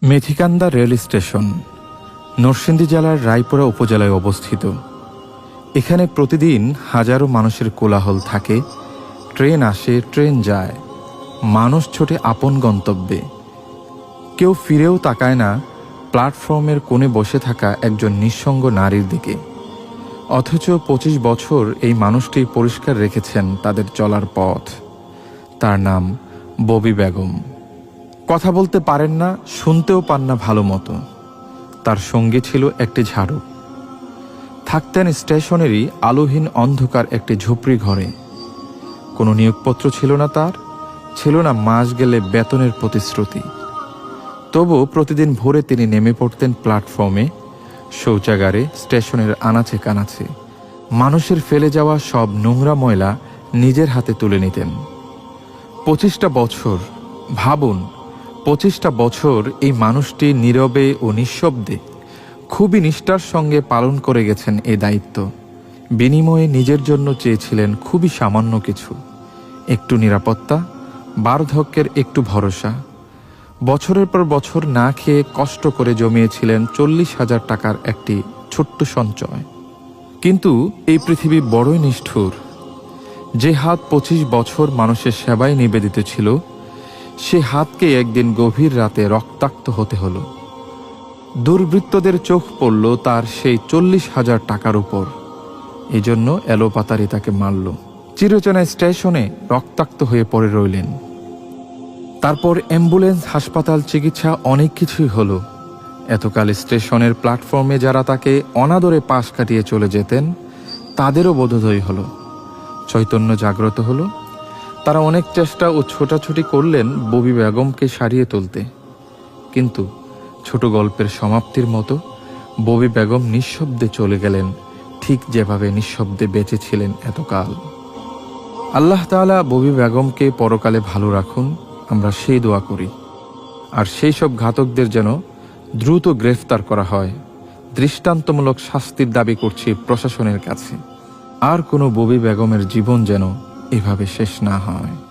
Methikanda rail station Narsingdi জেলার রায়পুরা উপজেলায় অবস্থিত। এখানে প্রতিদিন হাজারো মানুষের কোলাহল থাকে। ট্রেন আসে, ট্রেন যায়, মানুষ ছোটে আপন গন্তব্যে। কেউ ফিরেও তাকায় না প্ল্যাটফর্মের কোণে বসে থাকা একজন নিঃসঙ্গ নারীর দিকে। অথচ ২৫ বছর এই মানুষটি পরিষ্কার রেখেছেন তাদের চলার পথ। তার নাম ববি বেগম। কথা বলতে পারেন না, শুনতেও পান না ভালো মতো। তার সঙ্গে ছিল একটি ঝাড়ু। থাকতেন স্টেশনেরই আলোহীন অন্ধকার একটি ঝুপড়ি ঘরে। কোনো নিয়োগপত্র ছিল না তার, ছিল না মাস গেলে বেতনের প্রতিশ্রুতি। তবু প্রতিদিন ভোরে তিনি নেমে পড়তেন প্ল্যাটফর্মে, শৌচাগারে, স্টেশনের আনাচে কানাচে। মানুষের ফেলে যাওয়া সব নোংরা ময়লা নিজের হাতে তুলে নিতেন। ২৫টা বছর, ভাবুন, ২৫টা বছর এই মানুষটি নীরবে ও নিঃশব্দে খুবই নিষ্ঠার সঙ্গে পালন করে গেছেন এই দায়িত্ব। বিনিময়ে নিজের জন্য চেয়েছিলেন খুবই সামান্য কিছু, একটু নিরাপত্তা, বার্ধক্যের একটু ভরসা। বছরের পর বছর না খেয়ে কষ্ট করে জমিয়েছিলেন ৪০,০০০ টাকার একটি ছোট্ট সঞ্চয়। কিন্তু এই পৃথিবী বড়ই নিষ্ঠুর। যে হাত ২৫ বছর মানুষের সেবায় নিবেদিত ছিল, সে হাতকে একদিন গভীর রাতে রক্তাক্ত হতে হলো। দুর্বৃত্তদের চোখ পড়ল তার সেই ৪০,০০০ টাকার উপর। এজন্য এলোপাতাড়ি তাকে মারল। চিরচেনা স্টেশনে রক্তাক্ত হয়ে পড়ে রইলেন। তারপর অ্যাম্বুলেন্স, হাসপাতাল, চিকিৎসা, অনেক কিছুই হলো। এতকাল স্টেশনের প্ল্যাটফর্মে যারা তাকে অনাদরে পাশ কাটিয়ে চলে যেতেন, তাদেরও বোধোদয় হলো, চৈতন্য জাগ্রত হলো। তারা অনেক চেষ্টা ও ছোটাছুটি করলেন ববি বেগমকে সারিয়ে তুলতে। কিন্তু ছোট গল্পের সমাপ্তির মতো ববি বেগম নিঃশব্দে চলে গেলেন, ঠিক যেভাবে নিঃশব্দে বেঁচে ছিলেন এতকাল। আল্লাহ তাআলা ববি বেগমকে পরকালে ভালো রাখুন, আমরা সেই দোয়া করি। আর সেই সব ঘাতকদের যেন দ্রুত গ্রেফতার করা হয়। দৃষ্টান্তমূলক শাস্তির দাবি করছি প্রশাসনের কাছে। আর কোনো ববি বেগমের জীবন যেন এভাবে শেষ না হয়।